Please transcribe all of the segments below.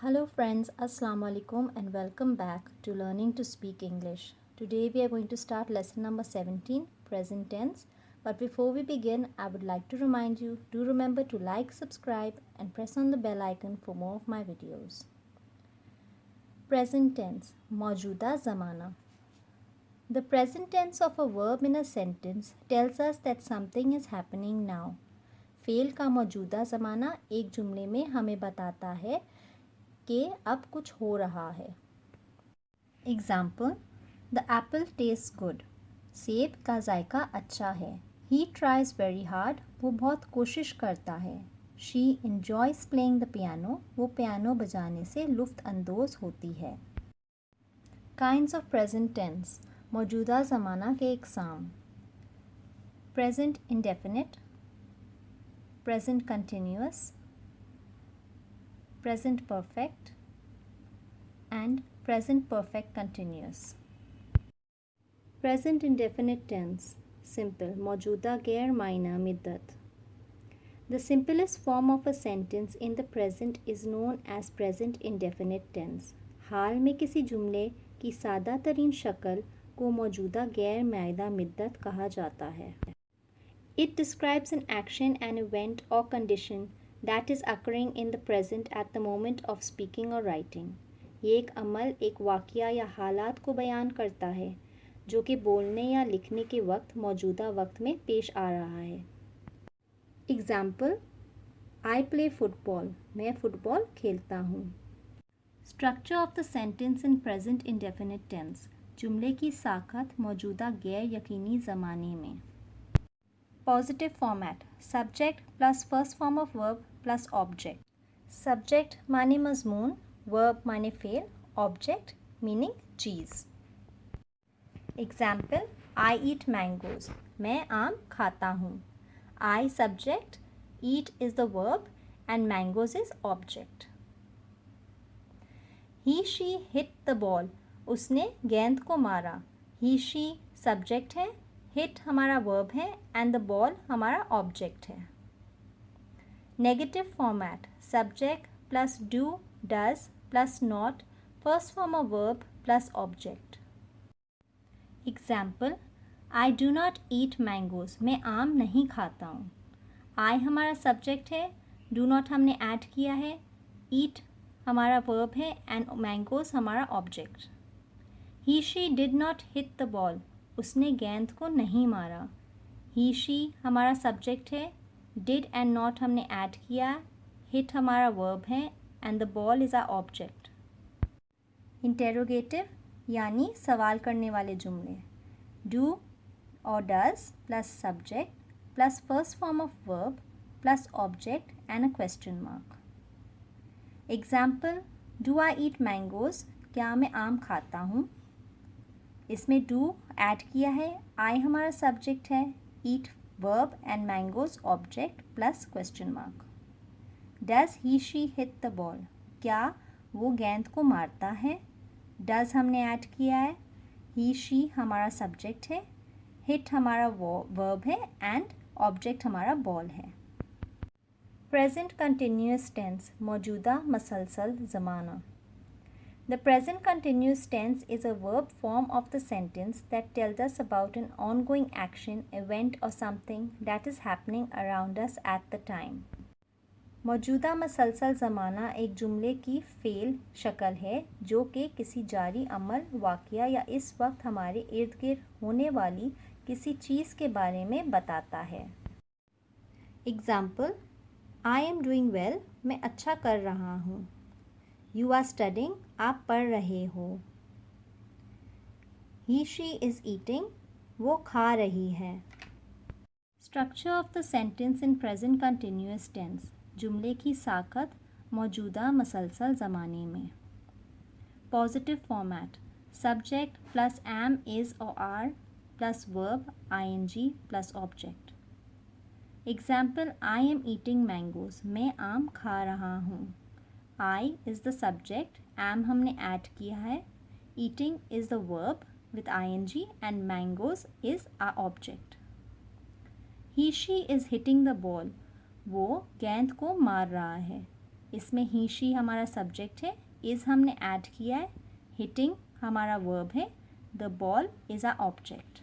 Hello friends, Assalamu alaikum and welcome back to Learning to Speak English. Today we are going to start lesson number 17, present tense. But before we begin, I would like to remind you, do remember to like, subscribe and press on the bell icon for more of my videos. Present tense, Maujuda Zamana. The present tense of a verb in a sentence tells us that something is happening now. Fail का मौजूदा ज़माना एक जुमले में हमें बताता है कि अब कुछ हो रहा है. Example, the Apple taste good. सेब का जायका अच्छा है. He tries very hard. वो बहुत कोशिश करता है. She enjoys playing the piano. वो पियानो बजाने से लुफ्त अंदोज होती है. काइंड्स ऑफ प्रेजेंट टेंस, मौजूदा ज़माना के इकसाम. Present indefinite, present continuous, present perfect and present perfect continuous. Present indefinite tense, simple, मौजूदा गैर मायना मिद्दत. The simplest form of a sentence in the present is known as present indefinite tense. हाल में किसी जुमले की सादा तरीन शक्ल को मौजूदा गैर मायना मिद्दत कहा जाता है. It describes an action, an event or condition that is occurring in the present at the moment of speaking or writing. ये एक अमल, एक वाक़या या हालात को बयान करता है जो कि बोलने या लिखने के वक्त मौजूदा वक्त में पेश आ रहा है. Example, I play football. मैं फ़ुटबॉल खेलता हूँ. Structure of the sentence in present indefinite tense. जुमले की साखत मौजूदा गैर यकीनी ज़माने में. Positive format, subject plus first form of verb plus object. Subject माने मज़मून, verb माने fail, object meaning cheese. Example, I eat mangoes. मैं आम खाता हूँ. I subject, eat is the verb and mangoes is object. He she hit the ball. उसने गेंद को मारा. He she subject है, हिट हमारा वर्ब है एंड द बॉल हमारा ऑब्जेक्ट है. Negative format, subject plus do does plus not, first form of verb plus object. Example, I do not eat mangoes. मैं आम नहीं खाता हूँ. आई हमारा सब्जेक्ट है, डू नॉट हमने ऐड किया है, ईट हमारा वर्ब है एंड मैंगोज हमारा object. He she did not hit the ball. उसने गेंद को नहीं मारा. ही शी हमारा सब्जेक्ट है, डिड एंड नॉट हमने ऐड किया, हिट हमारा वर्ब है and the ball is our object. Interrogative यानी सवाल करने वाले जुमले. डू और does plus subject plus first form of verb plus object and a question mark. Example, do I eat mangoes. क्या मैं आम खाता हूँ. इसमें डू ऐड किया है, आई हमारा सब्जेक्ट है, eat verb and mangoes object plus question mark. Does he she hit the ball. क्या वो गेंद को मारता है. डज हमने ऐड किया है, ही शी हमारा सब्जेक्ट है, हिट हमारा वर्ब है एंड ऑब्जेक्ट हमारा बॉल है. प्रेजेंट कंटिन्यूअस टेंस, मौजूदा मसलसल ज़माना. The present continuous tense is a verb form of the sentence that tells us about an ongoing action, event or something that is happening around us at the time. मौजूदा मसलसल ज़माना एक जुमले की fail शक्ल है जो कि किसी जारी अमल, वाक़या या इस वक्त हमारे इर्द गिर्द होने वाली किसी चीज़ के बारे में बताता है. Example, I am doing well. मैं अच्छा कर रहा हूँ. You are studying. आप पढ़ रहे हो. He she is eating. वो खा रही है. Structure of the sentence in present continuous tense. जुमले की साखत मौजूदा मसलसल ज़माने में. Positive format, subject plus am is और are plus verb ING plus object. Example, I am eating mangoes. मैं आम खा रहा हूँ. I is the subject, am हमने ऐड किया है, eating is the verb with ing and mangoes is our object. He she is hitting the ball. वो गेंद को मार रहा है. इसमें ही शी हमारा सब्जेक्ट है, इज़ हमने ऐड किया है, हिटिंग हमारा वर्ब है, the ball is a object.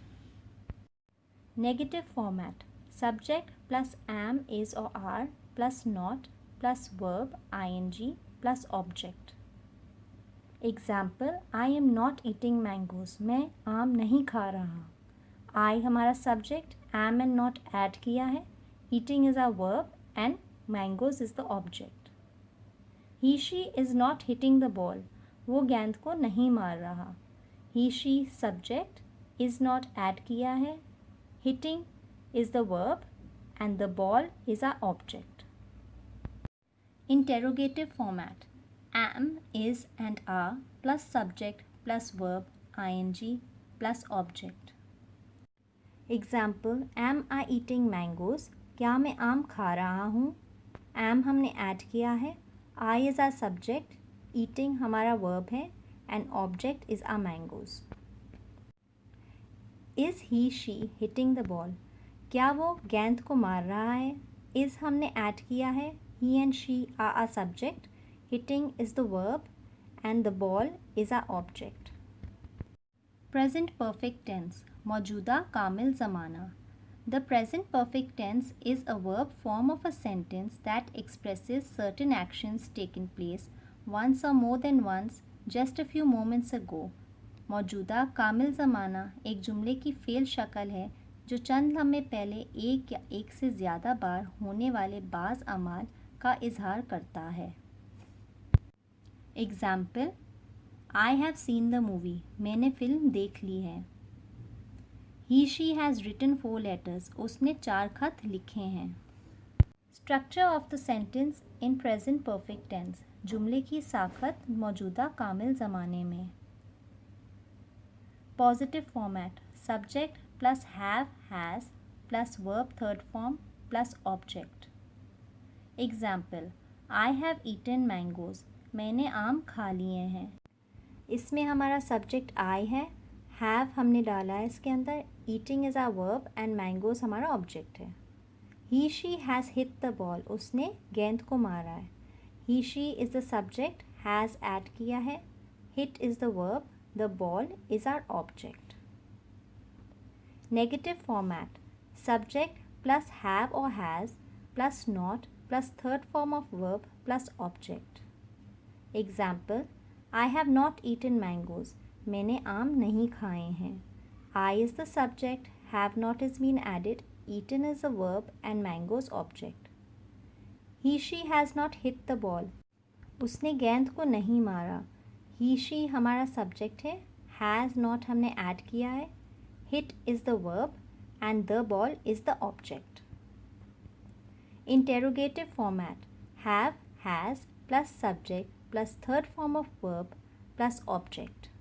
Negative format. Subject plus am, is और are plus not plus verb ing plus object. Example, I am not eating mangoes. मैं आम नहीं खा रहा. आई हमारा subject, am and not add किया है, eating is a verb and mangoes is the object. He she is not hitting the ball. वो गेंद को नहीं मार रहा. He she subject, is not add किया है, hitting is the verb and the ball is a object. Interrogative format. Am, is and are plus subject plus verb ing plus object. Example, am I eating mangoes. क्या मैं आम खा रहा हूँ. M हमने add किया है, I is a subject, eating हमारा वर्ब है and object is a mangoes. Is he she hitting the ball. क्या वो गेंद को मार रहा है. इज़ हमने ऐड किया है, he and she are a subject, hitting is the verb and the ball is a object. Present perfect tense. मौजूदा कामिल ज़माना. The present perfect tense is a verb form of a sentence that expresses certain actions taken place once or more than once just a few moments ago. मौजूदा कामिल ज़माना एक जुमले की fail शक्ल है जो चंद लम्हे पहले एक या एक से ज़्यादा बार होने वाले बाज़ अमाल का इजहार करता है. Example, I have seen the movie. मैंने फ़िल्म देख ली है. He she has written 4 letters. उसने 4 खत लिखे हैं. Structure of the sentence in present perfect tense. जुमले की साखत मौजूदा कामिल ज़माने में. Positive format. Subject plus have, has plus verb third form plus object. Example, I have eaten mangoes. मैंने आम खा लिए हैं. इसमें हमारा सब्जेक्ट I है, हैव हमने डाला है इसके अंदर, eating is a verb and mangoes हमारा ऑब्जेक्ट है. He she has hit the ball. उसने गेंद को मारा है. He she is the subject, has add किया है, hit is the verb, the ball is our object. Negative format. Subject plus have और has plus not plus third form of verb plus object. Example, I have not eaten mangoes. मैंने आम नहीं खाए हैं. I is the subject, have not is been added, eaten is the verb and mangoes object. He she has not hit the ball. उसने गेंद को नहीं मारा. He she हमारा सब्जेक्ट है, has not हमने ऐड किया है, hit is the verb and the ball is the object. Interrogative format. Have, has plus subject plus third form of verb plus object.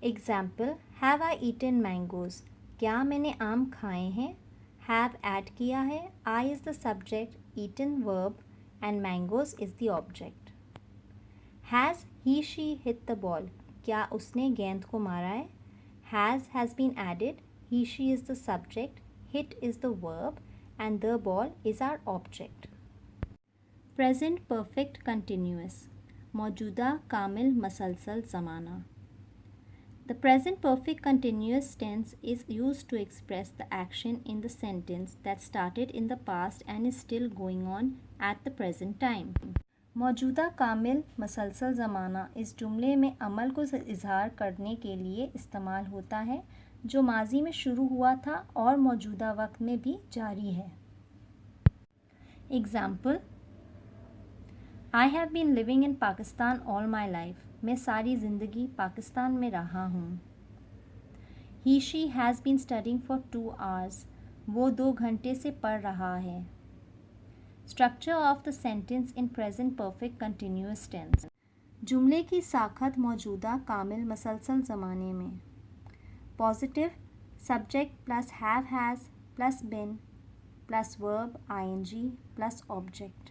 Example, have I eaten mangoes. क्या मैंने आम खाए हैं. Have add किया है, I is the subject, eaten verb and mangoes is the object. Has he she hit the ball. क्या उसने गेंद को मारा है. Has been added, he she is the subject, hit is the verb and the ball is our object. Present perfect continuous. मौजूदा कामिल मसलसल ज़माना. The present perfect continuous tense is used to express the action in the sentence that started in the past and is still going on at the present time. मौजूदा कामिल मसलसल ज़माना इस जुमले में अमल को इजहार करने के लिए इस्तेमाल होता है जो माजी में शुरू हुआ था और मौजूदा वक्त में भी जारी है. Example, I have been living in Pakistan all my life. मैं सारी ज़िंदगी पाकिस्तान में रहा हूँ. He she has been studying for 2 hours. वो 2 घंटे से पढ़ रहा है. Structure of the sentence in present perfect continuous tense. जुमले की साखत मौजूदा कामिल मसलसल ज़माने में. Positive, subject plus have has plus been plus verb ing plus object.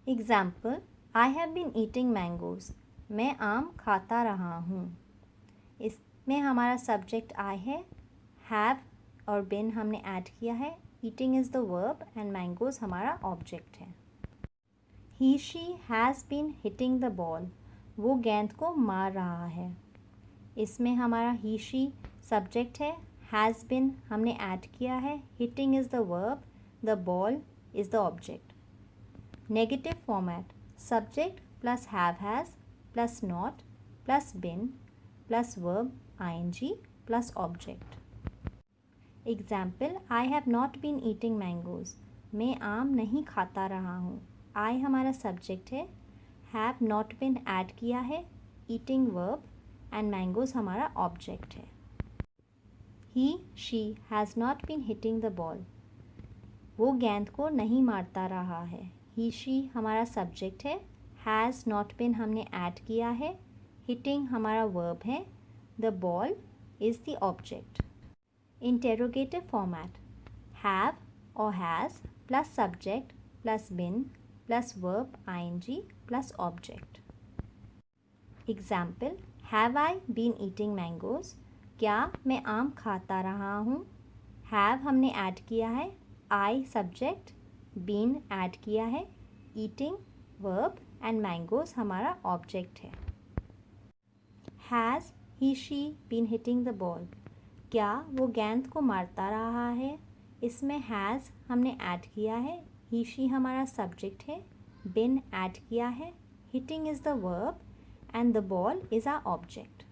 Example, I have been eating mangoes. मैं आम खाता रहा हूँ. इसमें हमारा सब्जेक्ट आई है, हैव और बिन हमने ऐड किया है, eating is the verb and mangoes हमारा ऑब्जेक्ट है. He she has been hitting the ball. वो गेंद को मार रहा है. इसमें हमारा ही शी सब्जेक्ट है, हैज़ बिन हमने ऐड किया है, hitting is the verb, the ball is the object. Negative format subject plus have has plus not plus been plus verb ing plus object. Example, I have not been eating mangoes. मैं आम नहीं खाता रहा हूँ. आई हमारा subject है, have not been add किया है, ईटिंग वर्ब एंड मैंगोज हमारा ऑब्जेक्ट है. He she has not been hitting the ball. वो गेंद को नहीं मारता रहा है. ही शी हमारा सब्जेक्ट है, हैज़ नॉट बिन हमने ऐड किया है, हिटिंग हमारा वर्ब है, the ball is the object. Interrogative format have और has plus subject plus been plus verb ing plus object. Example, have I been eating mangoes. क्या मैं आम खाता रहा हूँ. हैव हमने ऐड किया है, आई सब्जेक्ट, बीन ऐड किया है, ईटिंग वर्ब एंड मैंगोज हमारा ऑब्जेक्ट है. Has he she been hitting the ball. क्या वो गेंद को मारता रहा है. इसमें हैज़ हमने ऐड किया है, ही शी हमारा सब्जेक्ट है, बिन ऐड किया है, hitting is the verb and the ball is our object.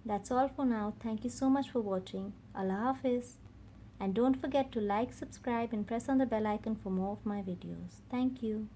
That's all for now. Thank you so much for watching. Allah Hafiz. And don't forget to like, subscribe and press on the bell icon for more of my videos. Thank you.